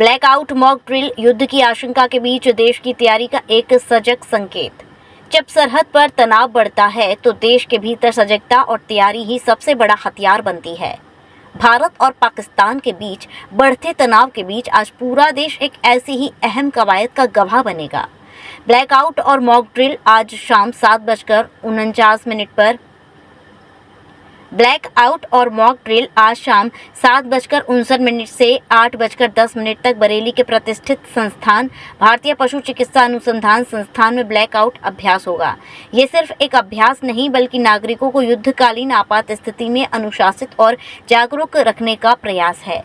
Blackout mock drill युद्ध की आशंका के बीच देश की तैयारी का एक सजग संकेत। जब सरहद पर तनाव बढ़ता है तो देश के भीतर सजगता और तैयारी ही सबसे बड़ा हथियार बनती है। भारत और पाकिस्तान के बीच बढ़ते तनाव के बीच आज पूरा देश एक ऐसी ही अहम कवायद का गवाह बनेगा। ब्लैकआउट और मॉक ड्रिल आज शाम 7:49 पर ब्लैकआउट और मॉक ड्रिल आज शाम 7:59 से 8:10 तक बरेली के प्रतिष्ठित संस्थान भारतीय पशु चिकित्सा अनुसंधान संस्थान में ब्लैकआउट अभ्यास होगा। ये सिर्फ एक अभ्यास नहीं बल्कि नागरिकों को युद्धकालीन आपात स्थिति में अनुशासित और जागरूक रखने का प्रयास है।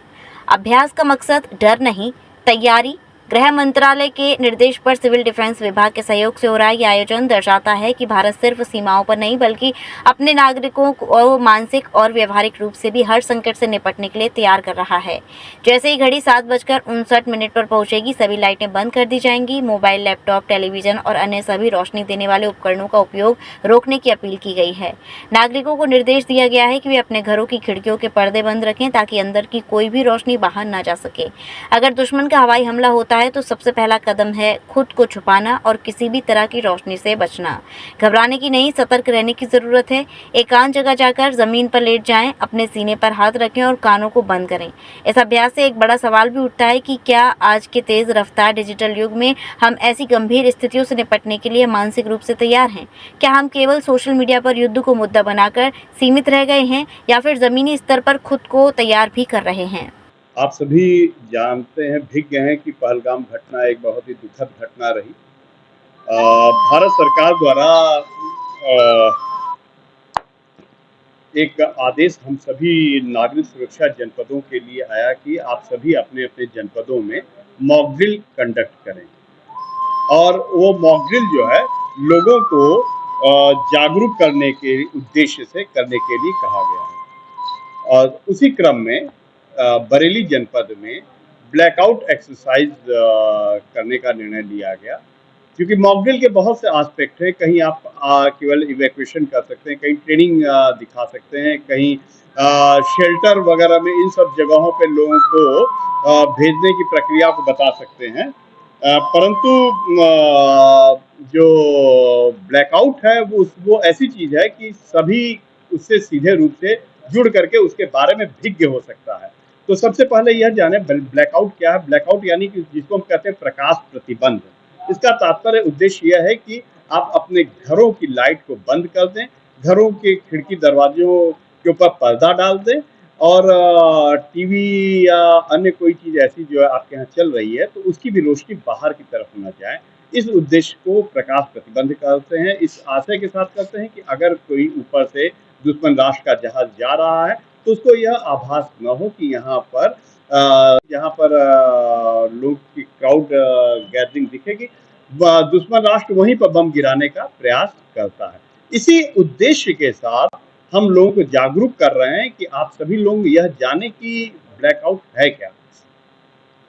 अभ्यास का मकसद डर नहीं, तैयारी। गृह मंत्रालय के निर्देश पर सिविल डिफेंस विभाग के सहयोग से हो रहा यह आयोजन दर्शाता है कि भारत सिर्फ सीमाओं पर नहीं बल्कि अपने नागरिकों को मानसिक और व्यवहारिक रूप से भी हर संकट से निपटने के लिए तैयार कर रहा है। जैसे ही घड़ी 7:59 पर पहुंचेगी, सभी लाइटें बंद कर दी जाएंगी। मोबाइल, लैपटॉप, टेलीविजन और अन्य सभी रोशनी देने वाले उपकरणों का उपयोग रोकने की अपील की गई है। नागरिकों को निर्देश दिया गया है कि वे अपने घरों की खिड़कियों के पर्दे बंद रखें ताकि अंदर की कोई भी रोशनी बाहर न जा सके। अगर दुश्मन का हवाई हमला होता है तो सबसे पहला कदम है खुद को छुपाना और किसी भी तरह की रोशनी से बचना। घबराने की नहीं, सतर्क रहने की जरूरत है। एकांत जगह जाकर जमीन पर लेट जाएं, अपने सीने पर हाथ रखें और कानों को बंद करें। इस अभ्यास से एक बड़ा सवाल भी उठता है कि क्या आज के तेज रफ्तार डिजिटल युग में हम ऐसी गंभीर स्थितियों से निपटने के लिए मानसिक रूप से तैयार हैं? क्या हम केवल सोशल मीडिया पर युद्ध को मुद्दा बनाकर सीमित रह गए हैं या फिर जमीनी स्तर पर खुद को तैयार भी कर रहे हैं? आप सभी जानते हैं, भीग गए हैं कि पहलगाम घटना एक बहुत ही दुखद घटना रही। भारत सरकार द्वारा एक आदेश हम सभी नागरिक सुरक्षा जनपदों के लिए आया कि आप सभी अपने अपने जनपदों में मॉक ड्रिल कंडक्ट करें और वो मॉक ड्रिल जो है लोगों को जागरूक करने के उद्देश्य से करने के लिए कहा गया है। और उसी क्रम में बरेली जनपद में ब्लैकआउट एक्सरसाइज करने का निर्णय लिया गया, क्योंकि मॉक ड्रिल के बहुत से एस्पेक्ट हैं। कहीं आप केवल इवैक्यूएशन कर सकते हैं, कहीं ट्रेनिंग दिखा सकते हैं, कहीं शेल्टर वगैरह में इन सब जगहों पे लोगों को भेजने की प्रक्रिया को बता सकते हैं। परंतु जो ब्लैकआउट है वो ऐसी चीज है कि सभी उससे सीधे रूप से जुड़ करके उसके बारे में भिज्ञ हो सकता है। तो सबसे पहले यह जाने ब्लैकआउट क्या है। ब्लैकआउट यानी कि जिसको हम कहते हैं प्रकाश प्रतिबंध। इसका तात्पर्य उद्देश्य यह है कि आप अपने घरों की लाइट को बंद कर दें, घरों के खिड़की दरवाजों के ऊपर पर्दा डाल दें और टीवी या अन्य कोई चीज ऐसी जो है आपके यहाँ चल रही है तो उसकी भी रोशनी बाहर की तरफ न जाए। इस उद्देश्य को प्रकाश प्रतिबंध करते हैं। इस आशय के साथ करते हैं कि अगर कोई ऊपर से दुश्मन राष्ट्र का जहाज जा रहा है तो उसको यह आभास न हो कि यहाँ पर लोग की क्राउड गैदरिंग दिखेगी, दुश्मन राष्ट्र वहीं पर बम गिराने का प्रयास करता है। इसी उद्देश्य के साथ हम लोगों को जागरूक कर रहे हैं कि आप सभी लोग यह जाने कि ब्लैकआउट है क्या।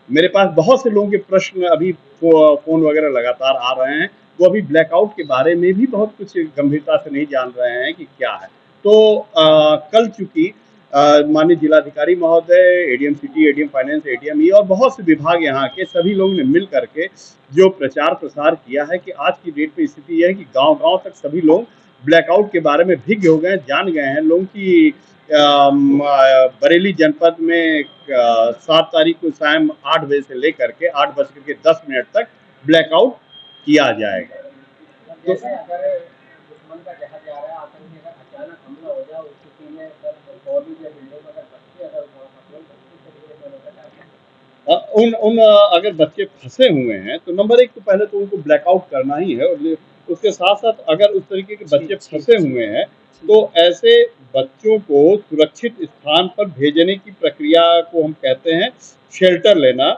मेरे पास बहुत से लोगों के प्रश्न अभी फोन वगैरह लगातार आ रहे हैं, वो अभी ब्लैकआउट के बारे में भी बहुत कुछ गंभीरता से नहीं जान रहे हैं कि क्या है। तो कल चूंकि माननीय जिलाधिकारी महोदय, ADM city, ADM finance, ADM E और बहुत से विभाग यहाँ के सभी लोगों ने मिल करके जो प्रचार प्रसार किया है कि आज की डेट में स्थिति यह है कि गांव-गांव तक सभी लोग ब्लैकआउट के बारे में भिज्ञ हो गए, जान गए हैं। लोगों की बरेली जनपद में 7 तारीख को शाम 8 बजे से लेकर के 8:10 तक ब्लैकआउट किया जाएगा। तो दुश्मन का जहाज जा रहा है, आतंकी का अचानक हमला हो जाए, उस स्थिति में अगर बच्चे फंसे हुए हैं तो नंबर एक तो पहले तो उनको ब्लैकआउट करना ही है और उसके साथ साथ अगर उस तरीके के बच्चे फंसे हुए हैं तो ऐसे बच्चों को सुरक्षित स्थान पर भेजने की प्रक्रिया को हम कहते हैं शेल्टर लेना।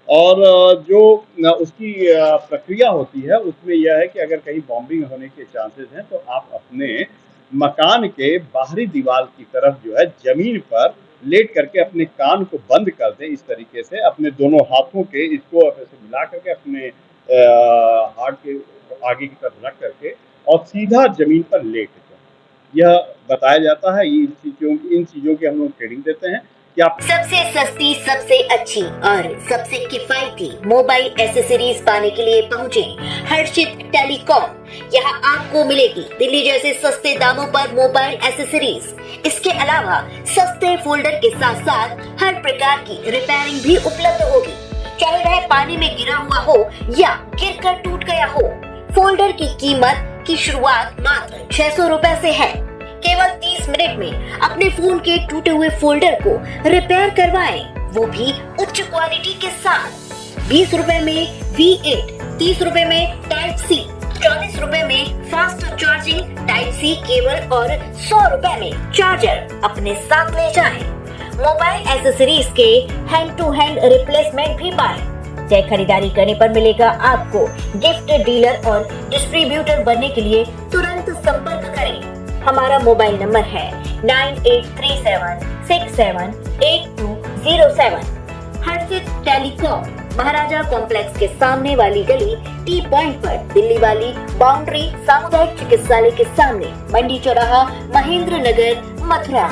और जो उसकी प्रक्रिया होती है उसमें यह है कि अगर कहीं बॉम्बिंग होने के चांसेस हैं तो आप अपने मकान के बाहरी दीवार की तरफ जो है जमीन पर लेट करके अपने कान को बंद कर दें। इस तरीके से अपने दोनों हाथों के इसको ऐसे मिला करके अपने हार्ट के आगे की तरफ रख करके और सीधा जमीन पर लेट जाए। यह बताया जाता है, इन चीज़ों की हम लोग ट्रेनिंग देते हैं कि आप सबसे सस्ती, सबसे अच्छी और सबसे किफायती मोबाइल एसेसरीज पाने के लिए पहुंचे हर्षित टेलीकॉम। यहाँ आपको मिलेगी दिल्ली जैसे सस्ते दामों पर मोबाइल एसेसरीज। इसके अलावा सस्ते फोल्डर के साथ साथ हर प्रकार की रिपेयरिंग भी उपलब्ध होगी, चाहे वह पानी में गिरा हुआ हो या गिरकर टूट गया हो। फोल्डर की कीमत की शुरुआत मात्र 600 रुपए से है। केवल 30 मिनट में अपने फोन के टूटे हुए फोल्डर को रिपेयर करवाएं, वो भी उच्च क्वालिटी के साथ। 20 रुपए में V8, 30 रुपए में टाइप सी, 40 रुपए में fast charging type C cable और 100 रुपए में चार्जर अपने साथ ले जाएं। मोबाइल एसेसरीज के हैंड टू हैंड रिप्लेसमेंट भी पाएं। चाहे खरीदारी करने पर मिलेगा आपको गिफ्ट। डीलर और डिस्ट्रीब्यूटर बनने के लिए तुरंत संपर्क करें। हमारा मोबाइल नंबर है 9837678207। हर्षित टेलीकॉम, महाराजा कॉम्प्लेक्स के सामने वाली गली, टी पॉइंट पर, दिल्ली वाली बाउंड्री, सामुदायिक चिकित्सालय के सामने, मंडी चौराहा, महेंद्र नगर, मथुरा।